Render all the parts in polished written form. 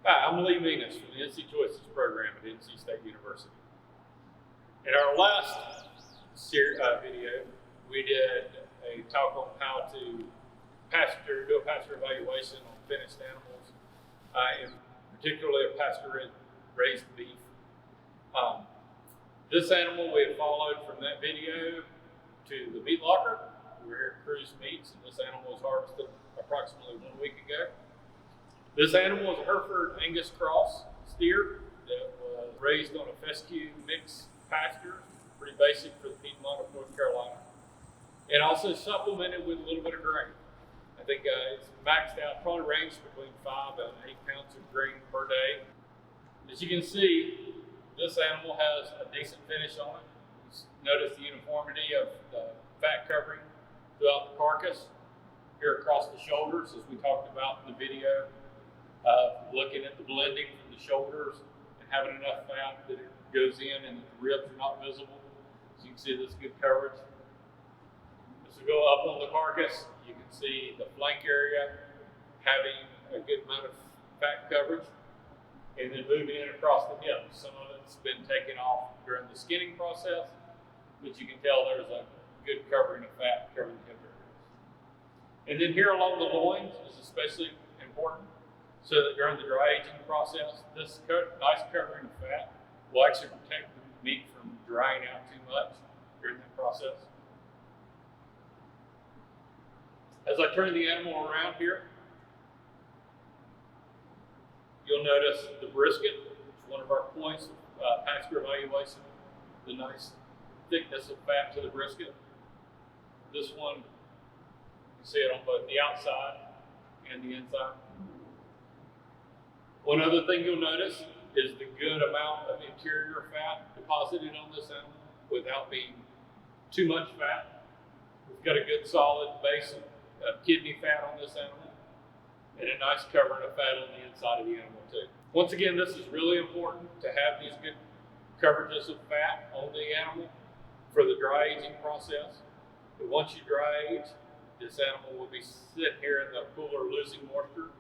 Hi, I'm Lee Menius from the NC Choices program at NC State University. In our last video, we did a talk on how to do a pasture evaluation on finished animals, and particularly a pasture-raised beef. This animal we had followed from that video to the meat locker. We're here at Cruise Meats, and this animal was harvested approximately 1 week ago. This animal is a Hereford Angus cross steer that was raised on a fescue mix pasture, pretty basic for the Piedmont of North Carolina, and also supplemented with a little bit of grain. I think it's maxed out, probably ranged between 5 and 8 pounds of grain per day. As you can see, this animal has a decent finish on it. Notice the uniformity of the fat covering throughout the carcass, here across the shoulders, as we talked about in the video. Looking at the blending from the shoulders and having enough fat that it goes in and the ribs are not visible. So you can see this good coverage. As we go up on the carcass, you can see the flank area having a good amount of fat coverage. And then moving in across the hips. Some of it's been taken off during the skinning process, but you can tell there's a good covering of fat covering the hip areas. And then here along the loins is especially important, so that during the dry aging process, this nice covering of fat will actually protect the meat from drying out too much during that process. As I turn the animal around here, you'll notice the brisket, which is one of our points of pasture evaluation, the nice thickness of fat to the brisket. This one, you can see it on both the outside and the inside. One other thing you'll notice is the good amount of interior fat deposited on this animal without being too much fat. We've got a good solid base of kidney fat on this animal and a nice covering of fat on the inside of the animal too. Once again, this is really important to have these good coverages of fat on the animal for the dry aging process. But once you dry age, this animal will be sitting here in the cooler losing moisture,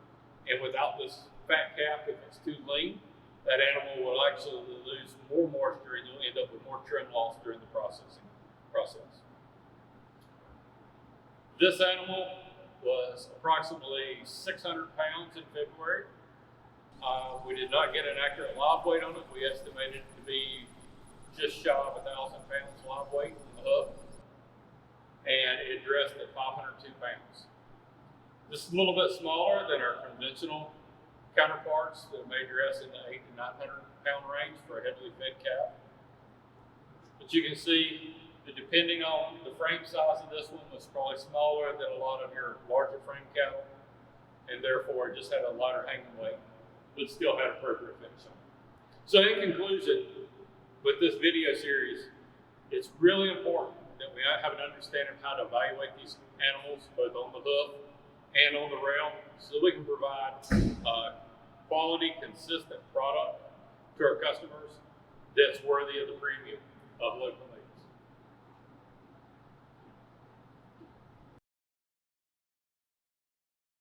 and without this fat cap, if it's too lean, that animal will actually lose more moisture and you'll end up with more trim loss during the processing process. This animal was approximately 600 pounds in February. We did not get an accurate live weight on it. We estimated it to be just shy of 1,000 pounds live weight on the hoof, and it dressed at 502 pounds. This is a little bit smaller than our conventional counterparts that may dress in the 800 to 900 pound range for a heavily fed calf. But you can see that depending on the frame size of this one, was probably smaller than a lot of your larger frame cattle, and therefore just had a lighter hanging weight, but still had appropriate finish on it. So in conclusion, with this video series, it's really important that we have an understanding of how to evaluate these animals, both on the hoof and on the rail, so that we can provide quality, consistent product to our customers that's worthy of the premium of local